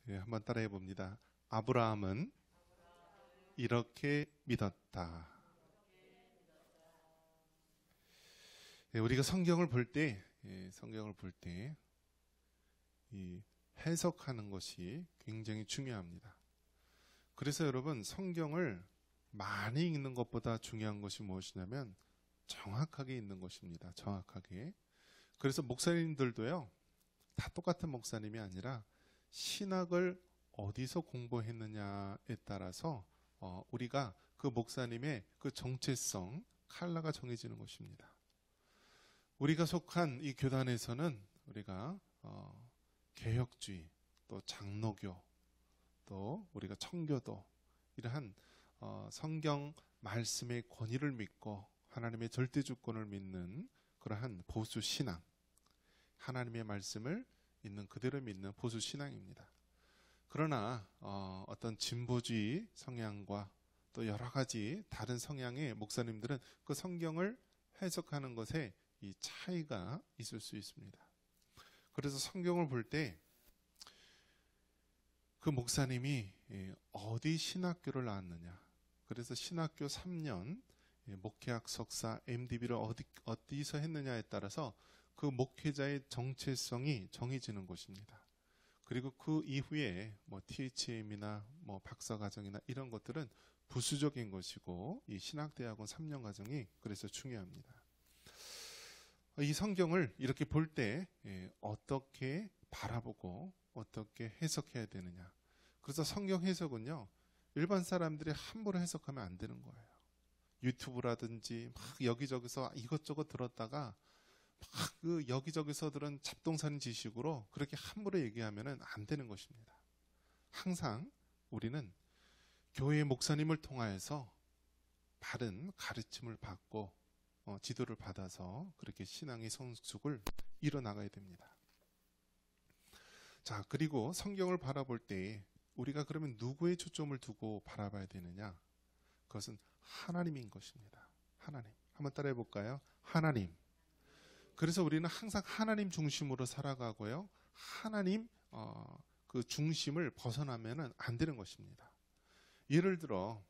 예, 한번 따라해 봅니다. 아브라함은 이렇게 믿었다. 예, 우리가 성경을 볼 때, 이 해석하는 것이 굉장히 중요합니다. 그래서 여러분, 성경을 많이 읽는 것보다 중요한 것이 무엇이냐면 정확하게 읽는 것입니다. 정확하게. 그래서 목사님들도요, 다 똑같은 목사님이 아니라 신학을 어디서 공부했느냐에 따라서 우리가 그 목사님의 그 정체성, 컬러가 정해지는 것입니다. 우리가 속한 이 교단에서는 우리가 개혁주의, 또 장로교, 또 우리가 청교도, 이러한 성경 말씀의 권위를 믿고 하나님의 절대주권을 믿는 그러한 보수 신앙, 하나님의 말씀을 있는 그대로 믿는 보수 신앙입니다. 그러나 어떤 진보주의 성향과 또 여러 가지 다른 성향의 목사님들은 그 성경을 해석하는 것에 이 차이가 있을 수 있습니다. 그래서 성경을 볼 때 그 목사님이 어디 신학교를 나왔느냐, 그래서 신학교 3년 목회학 석사 MDB를 어디서 했느냐에 따라서 그 목회자의 정체성이 정해지는 것입니다. 그리고 그 이후에 뭐 THM이나 뭐 박사과정이나 이런 것들은 부수적인 것이고, 이 신학대학원 3년 과정이 그래서 중요합니다. 이 성경을 이렇게 볼 때 어떻게 바라보고 어떻게 해석해야 되느냐. 그래서 성경 해석은요, 일반 사람들이 함부로 해석하면 안 되는 거예요. 유튜브라든지 막 여기저기서 이것저것 들었다가 막 그 여기저기서 들은 잡동사니 지식으로 그렇게 함부로 얘기하면 안 되는 것입니다. 항상 우리는 교회 목사님을 통하여서 바른 가르침을 받고 지도를 받아서 그렇게 신앙의 성숙을 이뤄나가야 됩니다. 자, 그리고 성경을 바라볼 때 우리가 그러면 누구의 초점을 두고 바라봐야 되느냐? 그것은 하나님인 것입니다. 하나님. 한번 따라해 볼까요? 하나님. 그래서 우리는 항상 하나님 중심으로 살아가고요, 하나님 그 중심을 벗어나면 안 되는 것입니다. 예를 들어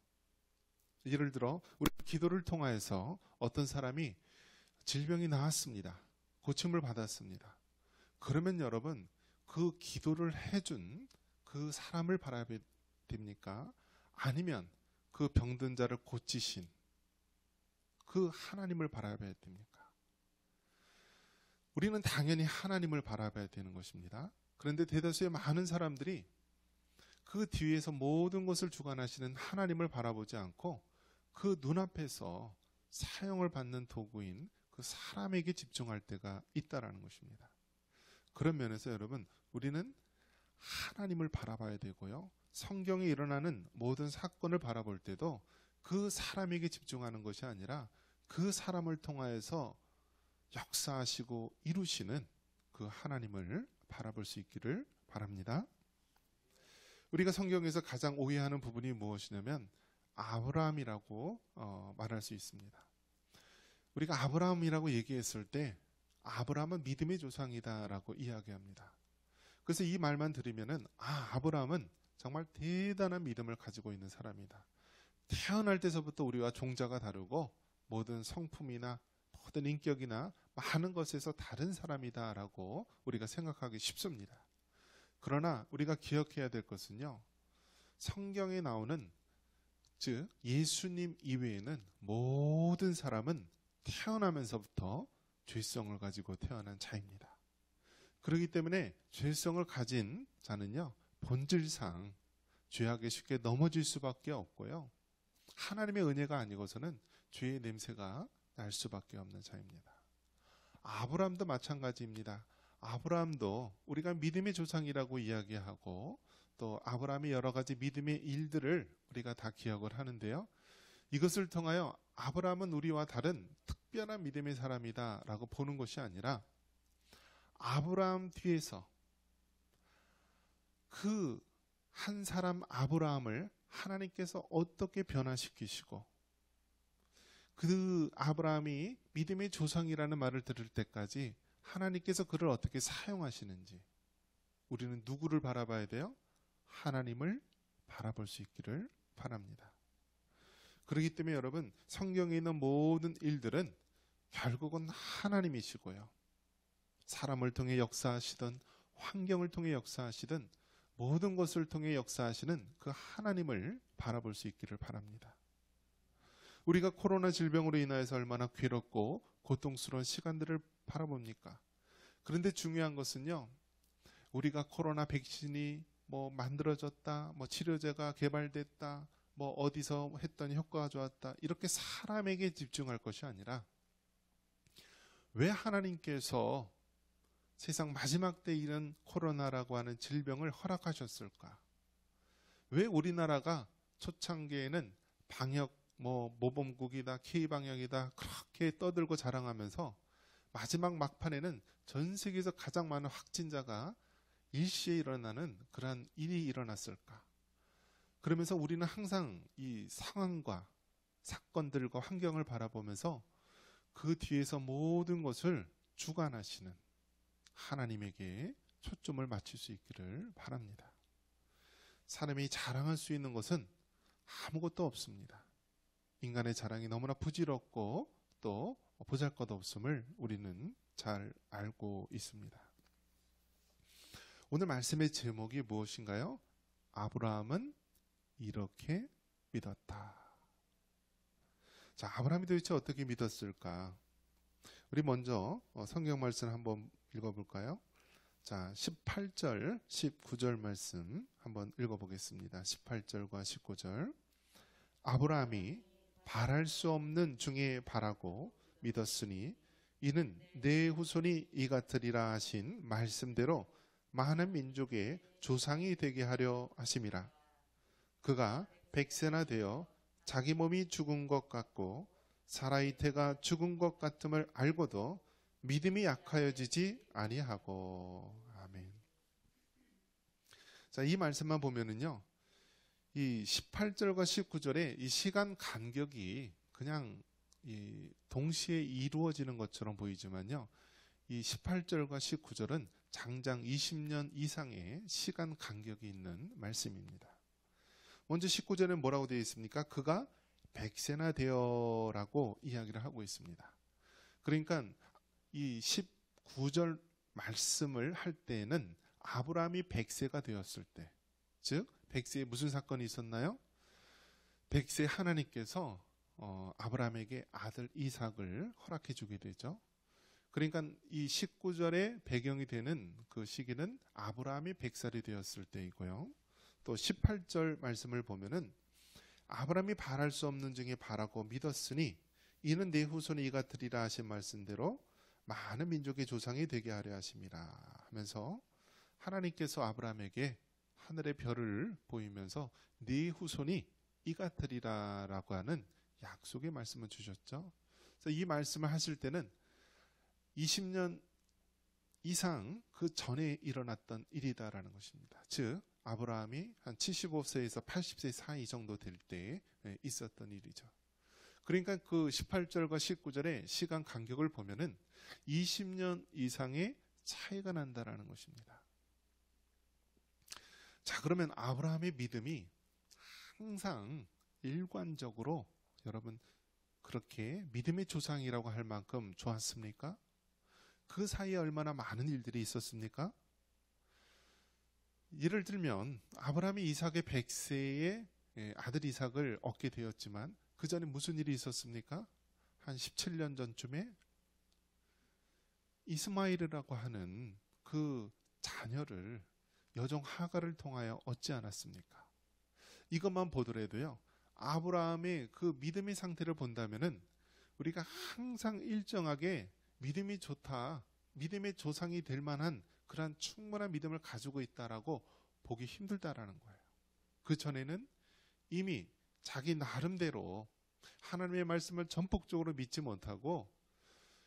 우리 기도를 통해서 어떤 사람이 질병이 나았습니다. 고침을 받았습니다. 그러면 여러분, 그 기도를 해준 그 사람을 바라봐야 됩니까? 아니면 그 병든 자를 고치신 그 하나님을 바라봐야 됩니까? 우리는 당연히 하나님을 바라봐야 되는 것입니다. 그런데 대다수의 많은 사람들이 그 뒤에서 모든 것을 주관하시는 하나님을 바라보지 않고 그 눈앞에서 사용을 받는 도구인 그 사람에게 집중할 때가 있다라는 것입니다. 그런 면에서 여러분, 우리는 하나님을 바라봐야 되고요, 성경에 일어나는 모든 사건을 바라볼 때도 그 사람에게 집중하는 것이 아니라 그 사람을 통하여서 역사하시고 이루시는 그 하나님을 바라볼 수 있기를 바랍니다. 우리가 성경에서 가장 오해하는 부분이 무엇이냐면 아브라함이라고 말할 수 있습니다. 우리가 아브라함이라고 얘기했을 때 아브라함은 믿음의 조상이다라고 이야기합니다. 그래서 이 말만 들으면은 아브라함은 정말 대단한 믿음을 가지고 있는 사람이다. 태어날 때서부터 우리와 종자가 다르고 모든 성품이나 모든 인격이나 많은 것에서 다른 사람이다라고 우리가 생각하기 쉽습니다. 그러나 우리가 기억해야 될 것은요, 성경에 나오는 즉 예수님 이외에는 모든 사람은 태어나면서부터 죄성을 가지고 태어난 자입니다. 그렇기 때문에 죄성을 가진 자는요, 본질상 죄악에 쉽게 넘어질 수밖에 없고요, 하나님의 은혜가 아니고서는 죄의 냄새가 날 수밖에 없는 자입니다. 아브라함도 마찬가지입니다. 아브라함도 우리가 믿음의 조상이라고 이야기하고 또 아브라함의 여러 가지 믿음의 일들을 우리가 다 기억을 하는데요, 이것을 통하여 아브라함은 우리와 다른 특별한 믿음의 사람이다 라고 보는 것이 아니라 아브라함 뒤에서 그 한 사람 아브라함을 하나님께서 어떻게 변화시키시고 그 아브라함이 믿음의 조상이라는 말을 들을 때까지 하나님께서 그를 어떻게 사용하시는지, 우리는 누구를 바라봐야 돼요? 하나님을 바라볼 수 있기를 바랍니다. 그렇기 때문에 여러분, 성경에 있는 모든 일들은 결국은 하나님이시고요. 사람을 통해 역사하시든 환경을 통해 역사하시든 모든 것을 통해 역사하시는 그 하나님을 바라볼 수 있기를 바랍니다. 우리가 코로나 질병으로 인하여서 얼마나 괴롭고 고통스러운 시간들을 바라봅니까? 그런데 중요한 것은요, 우리가 코로나 백신이 만들어졌다, 치료제가 개발됐다, 어디서 했더니 효과가 좋았다, 이렇게 사람에게 집중할 것이 아니라 왜 하나님께서 세상 마지막 때 이런 코로나라고 하는 질병을 허락하셨을까? 왜 우리나라가 초창기에는 방역 모범국이다, K방역이다 그렇게 떠들고 자랑하면서 마지막 막판에는 전 세계에서 가장 많은 확진자가 일시에 일어나는 그러한 일이 일어났을까? 그러면서 우리는 항상 이 상황과 사건들과 환경을 바라보면서 그 뒤에서 모든 것을 주관하시는 하나님에게 초점을 맞출 수 있기를 바랍니다. 사람이 자랑할 수 있는 것은 아무것도 없습니다. 인간의 자랑이 너무나 부질없고 또 보잘것없음을 우리는 잘 알고 있습니다. 오늘 말씀의 제목이 무엇인가요? 아브라함은 이렇게 믿었다. 자, 아브라함이 도대체 어떻게 믿었을까? 우리 먼저 성경 말씀 한번 읽어볼까요? 자, 18절, 19절 말씀 한번 읽어보겠습니다. 18절과 19절. 아브라함이 바랄 수 없는 중에 바라고 믿었으니 이는 내 후손이 이 같으리라 하신 말씀대로 많은 민족의 조상이 되게 하려 하심이라. 그가 100세나 되어 자기 몸이 죽은 것 같고 사라의 태가 죽은 것 같음을 알고도 믿음이 약하여지지 아니하고. 아멘. 자, 이 말씀만 보면은요, 이 18절과 19절의 이 시간 간격이 그냥 동시에 이루어지는 것처럼 보이지만요, 이 18절과 19절은 장장 20년 이상의 시간 간격이 있는 말씀입니다. 먼저 19절은 뭐라고 되어 있습니까? 그가 100세나 되어라고 이야기를 하고 있습니다. 그러니까 이 19절 말씀을 할 때는 아브라함이 100세가 되었을 때, 즉 100세에 무슨 사건이 있었나요? 100세 하나님께서 아브라함에게 아들 이삭을 허락해 주게 되죠. 그러니까 이 19절의 배경이 되는 그 시기는 아브라함이 100살이 되었을 때이고요. 또 18절 말씀을 보면은 아브라함이 바랄 수 없는 중에 바라고 믿었으니 이는 내 후손이 이 같으리라 하신 말씀대로 많은 민족의 조상이 되게 하려 하심이라 하면서 하나님께서 아브라함에게 하늘의 별을 보이면서 네 후손이 이 같으리라 라고 하는 약속의 말씀을 주셨죠. 그래서 이 말씀을 하실 때는 20년 이상 그 전에 일어났던 일이다라는 것입니다. 즉 아브라함이 한 75세에서 80세 사이 정도 될 때 있었던 일이죠. 그러니까 그 18절과 19절의 시간 간격을 보면은 20년 이상의 차이가 난다라는 것입니다. 자, 그러면 아브라함의 믿음이 항상 일관적으로 여러분 그렇게 믿음의 조상이라고 할 만큼 좋았습니까? 그 사이에 얼마나 많은 일들이 있었습니까? 예를 들면 아브라함이 이삭의 100세에 아들 이삭을 얻게 되었지만 그 전에 무슨 일이 있었습니까? 한 17년 전쯤에 이스마엘이라고 하는 그 자녀를 여종 하갈을 통하여 얻지 않았습니까? 이것만 보더라도요, 아브라함의 그 믿음의 상태를 본다면은 우리가 항상 일정하게 믿음이 좋다, 믿음의 조상이 될 만한 그러한 충분한 믿음을 가지고 있다라고 보기 힘들다라는 거예요. 그 전에는 이미 자기 나름대로 하나님의 말씀을 전폭적으로 믿지 못하고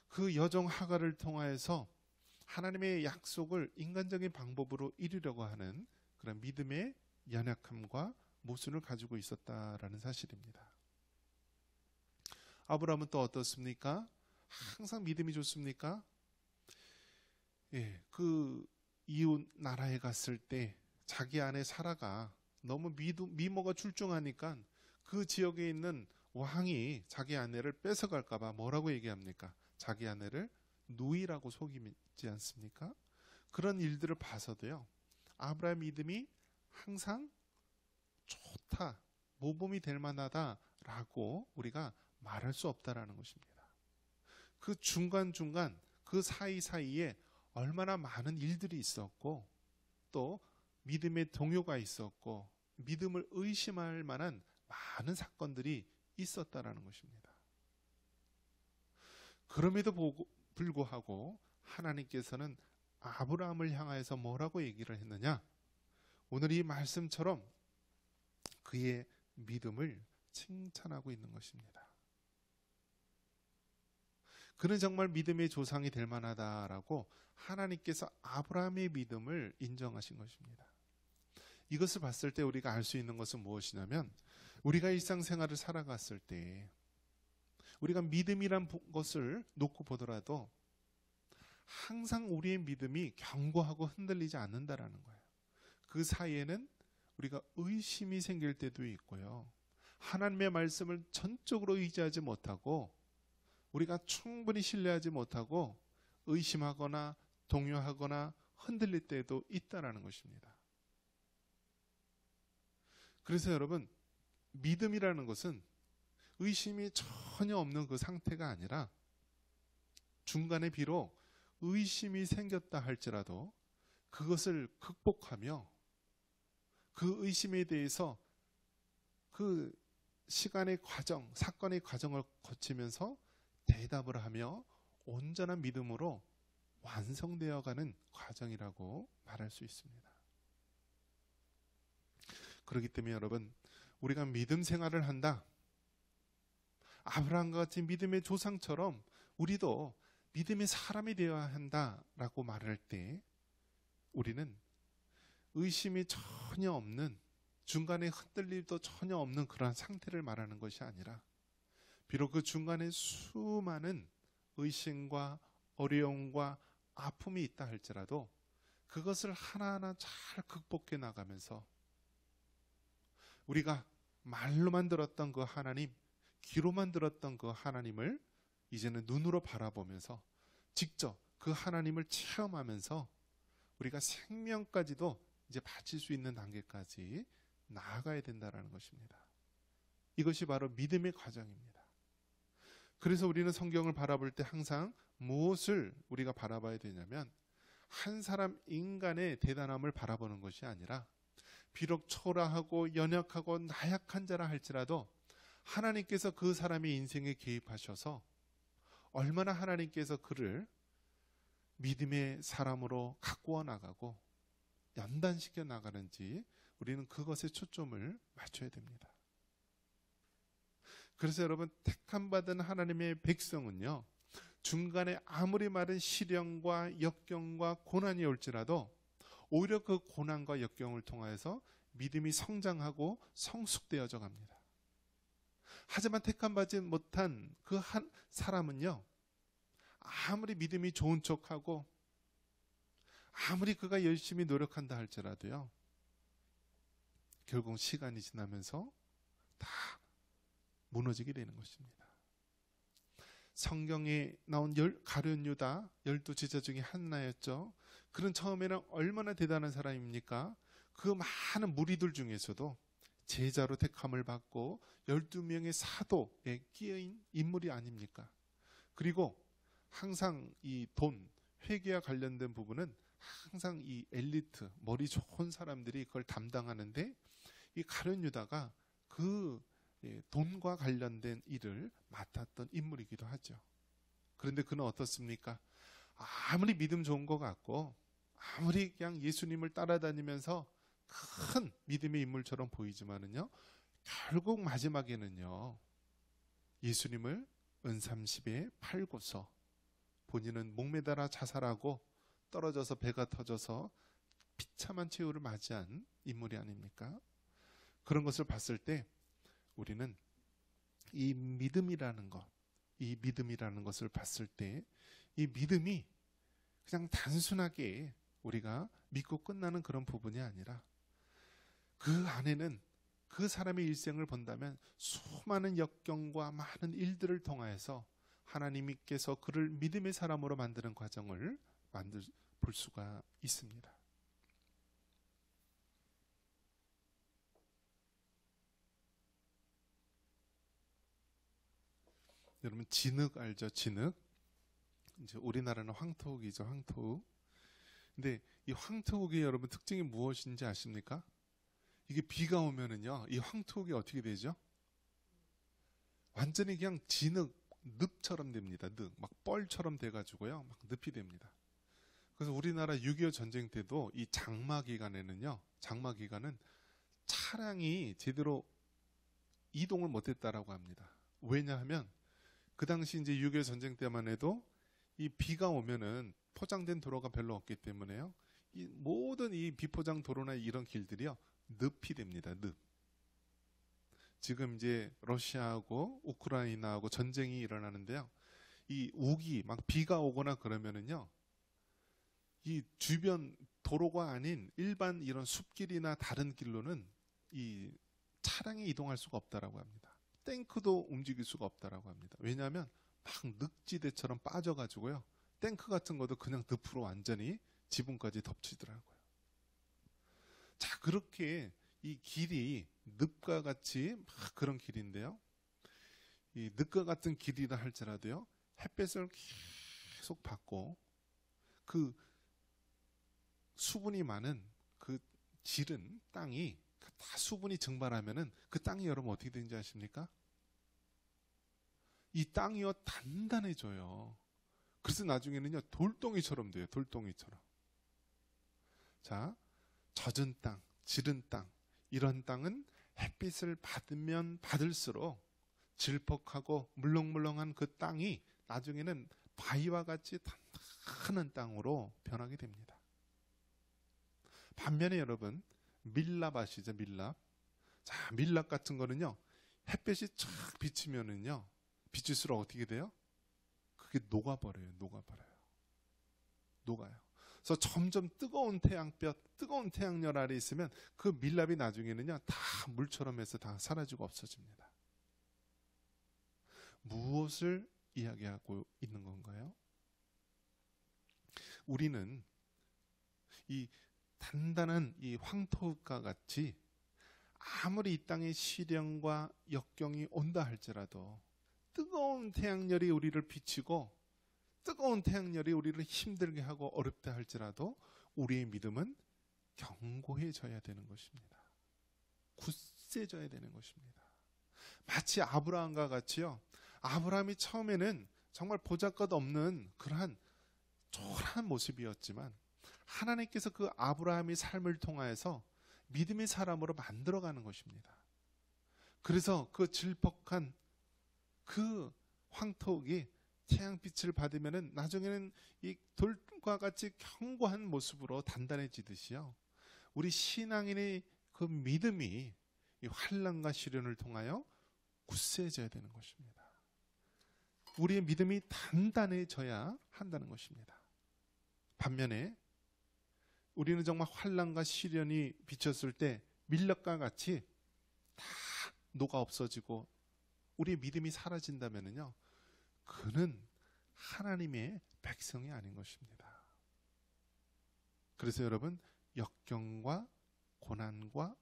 그 여종 하갈을 통하여서 하나님의 약속을 인간적인 방법으로 이루려고 하는 그런 믿음의 연약함과 모순을 가지고 있었다라는 사실입니다. 아브라함은 또 어떻습니까? 항상 믿음이 좋습니까? 그 이웃 나라에 갔을 때 자기 아내 사라가 너무 미모가 출중하니까 그 지역에 있는 왕이 자기 아내를 뺏어갈까 봐 뭐라고 얘기합니까? 자기 아내를 누이라고 속이지 않습니까? 그런 일들을 봐서도요, 아브라함 믿음이 항상 좋다, 모범이 될 만하다라고 우리가 말할 수 없다라는 것입니다. 그 중간중간 그 사이사이에 얼마나 많은 일들이 있었고, 또 믿음의 동요가 있었고, 믿음을 의심할 만한 많은 사건들이 있었다라는 것입니다. 그럼에도 불구하고 하나님께서는 아브라함을 향하여서 뭐라고 얘기를 했느냐? 오늘 이 말씀처럼 그의 믿음을 칭찬하고 있는 것입니다. 그는 정말 믿음의 조상이 될 만하다라고 하나님께서 아브라함의 믿음을 인정하신 것입니다. 이것을 봤을 때 우리가 알 수 있는 것은 무엇이냐면, 우리가 일상생활을 살아갔을 때 우리가 믿음이란 것을 놓고 보더라도 항상 우리의 믿음이 견고하고 흔들리지 않는다라는 거예요. 그 사이에는 우리가 의심이 생길 때도 있고요, 하나님의 말씀을 전적으로 의지하지 못하고 우리가 충분히 신뢰하지 못하고 의심하거나 동요하거나 흔들릴 때도 있다라는 것입니다. 그래서 여러분, 믿음이라는 것은 의심이 전혀 없는 그 상태가 아니라, 중간에 비록 의심이 생겼다 할지라도 그것을 극복하며 그 의심에 대해서 그 시간의 과정, 사건의 과정을 거치면서 대답을 하며 온전한 믿음으로 완성되어가는 과정이라고 말할 수 있습니다. 그렇기 때문에 여러분, 우리가 믿음 생활을 한다, 아브라함과 같이 믿음의 조상처럼 우리도 믿음의 사람이 되어야 한다라고 말할 때, 우리는 의심이 전혀 없는, 중간에 흔들림도 전혀 없는 그러한 상태를 말하는 것이 아니라, 비록 그 중간에 수많은 의심과 어려움과 아픔이 있다 할지라도 그것을 하나하나 잘 극복해 나가면서 우리가 말로만 들었던 그 하나님, 귀로만 들었던 그 하나님을 이제는 눈으로 바라보면서 직접 그 하나님을 체험하면서 우리가 생명까지도 이제 바칠 수 있는 단계까지 나아가야 된다는 것입니다. 이것이 바로 믿음의 과정입니다. 그래서 우리는 성경을 바라볼 때 항상 무엇을 우리가 바라봐야 되냐면, 한 사람 인간의 대단함을 바라보는 것이 아니라, 비록 초라하고 연약하고 나약한 자라 할지라도 하나님께서 그 사람의 인생에 개입하셔서 얼마나 하나님께서 그를 믿음의 사람으로 가꾸어 나가고 연단시켜 나가는지 우리는 그것에 초점을 맞춰야 됩니다. 그래서 여러분, 택함받은 하나님의 백성은요, 중간에 아무리 많은 시련과 역경과 고난이 올지라도 오히려 그 고난과 역경을 통하여서 믿음이 성장하고 성숙되어져 갑니다. 하지만 택함받지 못한 그 한 사람은요, 아무리 믿음이 좋은 척하고 아무리 그가 열심히 노력한다 할지라도요, 결국 시간이 지나면서 다 무너지게 되는 것입니다. 성경에 나온 가룟 유다 12제자 중에 하나였죠. 그는 처음에는 얼마나 대단한 사람입니까? 그 많은 무리들 중에서도 제자로 택함을 받고 12명의 사도에 끼어인 인물이 아닙니까? 그리고 항상 이 돈, 회계와 관련된 부분은 항상 이 엘리트, 머리 좋은 사람들이 그걸 담당하는데, 이 가룟 유다가 그 돈과 관련된 일을 맡았던 인물이기도 하죠. 그런데 그는 어떻습니까? 아무리 믿음 좋은 것 같고 아무리 그냥 예수님을 따라다니면서 큰 믿음의 인물처럼 보이지만은요, 결국 마지막에는요, 예수님을 은삼십에 팔고서 본인은 목매달아 자살하고 떨어져서 배가 터져서 비참한 최후를 맞이한 인물이 아닙니까? 그런 것을 봤을 때 우리는 이 믿음이라는 것을 봤을 때, 이 믿음이 그냥 단순하게 우리가 믿고 끝나는 그런 부분이 아니라 그 안에는 그 사람의 일생을 본다면 수많은 역경과 많은 일들을 통하여서 하나님께서 그를 믿음의 사람으로 만드는 과정을 볼 수가 있습니다. 여러분 진흙 알죠? 진흙. 이제 우리나라는 황토옥이죠. 황토옥. 근데 이 황토옥의 여러분 특징이 무엇인지 아십니까? 이게 비가 오면은요, 이 황토옥이 어떻게 되죠? 완전히 그냥 진흙, 늪처럼 됩니다. 늪, 막 뻘처럼 돼가지고요, 막 늪이 됩니다. 그래서 우리나라 6.25 전쟁 때도 이 장마 기간에는요, 장마 기간은 차량이 제대로 이동을 못했다라고 합니다. 왜냐하면 그 당시 이제 6.25 전쟁 때만 해도 이 비가 오면은 포장된 도로가 별로 없기 때문에요. 이 모든 이 비포장 도로나 이런 길들이요, 늪이 됩니다. 늪. 지금 이제 러시아하고 우크라이나하고 전쟁이 일어나는데요. 이 우기 막 비가 오거나 그러면은요, 이 주변 도로가 아닌 일반 이런 숲길이나 다른 길로는 이 차량이 이동할 수가 없다라고 합니다. 탱크도 움직일 수가 없다라고 합니다. 왜냐하면 막 늪지대처럼 빠져가지고요, 탱크 같은 것도 그냥 늪으로 완전히 지붕까지 덮치더라고요. 자, 그렇게 이 길이 늪과 같이 막 그런 길인데요. 이 늪과 같은 길이라 할지라도요, 햇볕을 계속 받고 그 수분이 많은 그 지른 땅이 다 수분이 증발하면은 그 땅이 여러분 어떻게 되는지 아십니까? 이 땅이요 단단해져요. 그래서 나중에는요 돌덩이처럼 돼요. 돌덩이처럼. 자, 젖은 땅, 지른 땅, 이런 땅은 햇빛을 받으면 받을수록 질퍽하고 물렁물렁한 그 땅이 나중에는 바위와 같이 단단한 땅으로 변하게 됩니다. 반면에 여러분 밀랍 아시죠? 밀랍. 자, 밀랍 같은 거는요, 햇빛이 쫙 비치면은요, 비칠수록 어떻게 돼요? 그게 녹아버려요. 녹아요. 그래서 점점 뜨거운 태양볕, 뜨거운 태양열 아래 있으면 그 밀랍이 나중에는요, 다 물처럼 해서 다 사라지고 없어집니다. 무엇을 이야기하고 있는 건가요? 우리는 이 단단한 이 황토흙과 같이 아무리 이 땅에 시련과 역경이 온다 할지라도 뜨거운 태양열이 우리를 비치고 뜨거운 태양열이 우리를 힘들게 하고 어렵다 할지라도 우리의 믿음은 견고해져야 되는 것입니다. 굳세져야 되는 것입니다. 마치 아브라함과 같이요, 아브라함이 처음에는 정말 보잘것없는 그러한 초라한 모습이었지만 하나님께서 그 아브라함의 삶을 통하여서 믿음의 사람으로 만들어가는 것입니다. 그래서 그 질퍽한 그 황토옥이 태양빛을 받으면은 나중에는 이 돌과 같이 견고한 모습으로 단단해지듯이요, 우리 신앙인의 그 믿음이 이 환난과 시련을 통하여 굳세져야 되는 것입니다. 우리의 믿음이 단단해져야 한다는 것입니다. 반면에 우리는 정말 환난과 시련이 비쳤을 때 밀랍과 같이 다 녹아 없어지고 우리의 믿음이 사라진다면요, 그는 하나님의 백성이 아닌 것입니다. 그래서 여러분, 역경과 고난과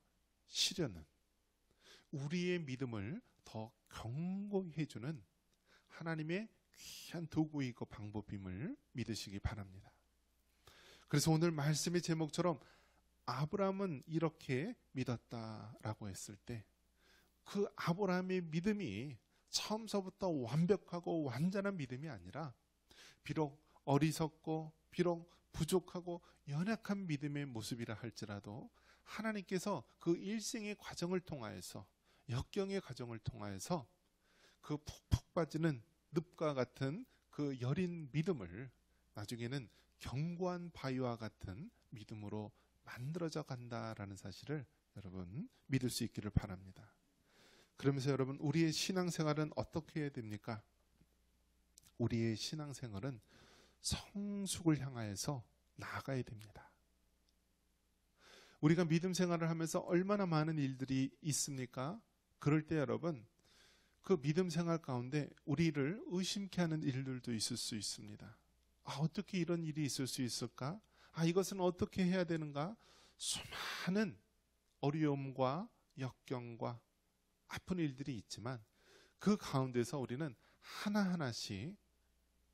시련은 우리의 믿음을 더 견고히 해주는 하나님의 귀한 도구이고 방법임을 믿으시기 바랍니다. 그래서 오늘 말씀의 제목처럼 아브라함은 이렇게 믿었다라고 했을 때 그 아브라함의 믿음이 처음서부터 완벽하고 완전한 믿음이 아니라 비록 어리석고 비록 부족하고 연약한 믿음의 모습이라 할지라도 하나님께서 그 일생의 과정을 통하여서, 역경의 과정을 통하여서 그 푹푹 빠지는 늪과 같은 그 여린 믿음을 나중에는 견고한 바위와 같은 믿음으로 만들어져 간다라는 사실을 여러분 믿을 수 있기를 바랍니다. 그러면서 여러분, 우리의 신앙생활은 어떻게 해야 됩니까? 우리의 신앙생활은 성숙을 향하여서 나아가야 됩니다. 우리가 믿음 생활을 하면서 얼마나 많은 일들이 있습니까? 그럴 때 여러분, 그 믿음 생활 가운데 우리를 의심케 하는 일들도 있을 수 있습니다. 어떻게 이런 일이 있을 수 있을까? 이것은 어떻게 해야 되는가? 수많은 어려움과 역경과 아픈 일들이 있지만 그 가운데서 우리는 하나하나씩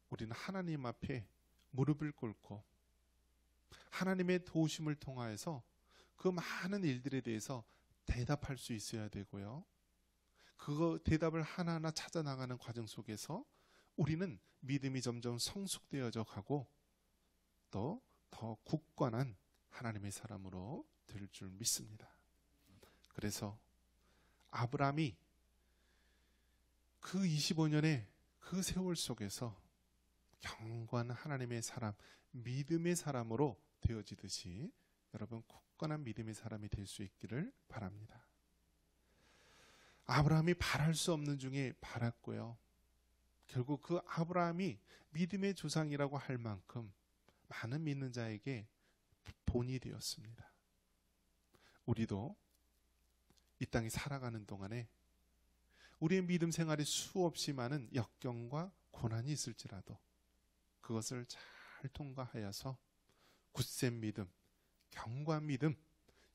우리는 하나님 앞에 무릎을 꿇고 하나님의 도우심을 통하여서 그 많은 일들에 대해서 대답할 수 있어야 되고요. 그 대답을 하나하나 찾아 나가는 과정 속에서 우리는 믿음이 점점 성숙되어져 가고 또 더 굳건한 하나님의 사람으로 될 줄 믿습니다. 그래서 아브라함이 그 25년의 그 세월 속에서 견고한 하나님의 사람, 믿음의 사람으로 되어지듯이 여러분 굳건한 믿음의 사람이 될 수 있기를 바랍니다. 아브라함이 바랄 수 없는 중에 바랐고요. 결국 그 아브라함이 믿음의 조상이라고 할 만큼 많은 믿는 자에게 본이 되었습니다. 우리도 이 땅에 살아가는 동안에 우리의 믿음 생활에 수없이 많은 역경과 고난이 있을지라도 그것을 잘 통과하여서 굳센 믿음, 견고한 믿음,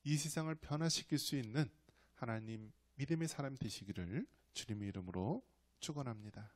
이 세상을 변화시킬 수 있는 하나님 믿음의 사람 되시기를 주님의 이름으로 축원합니다.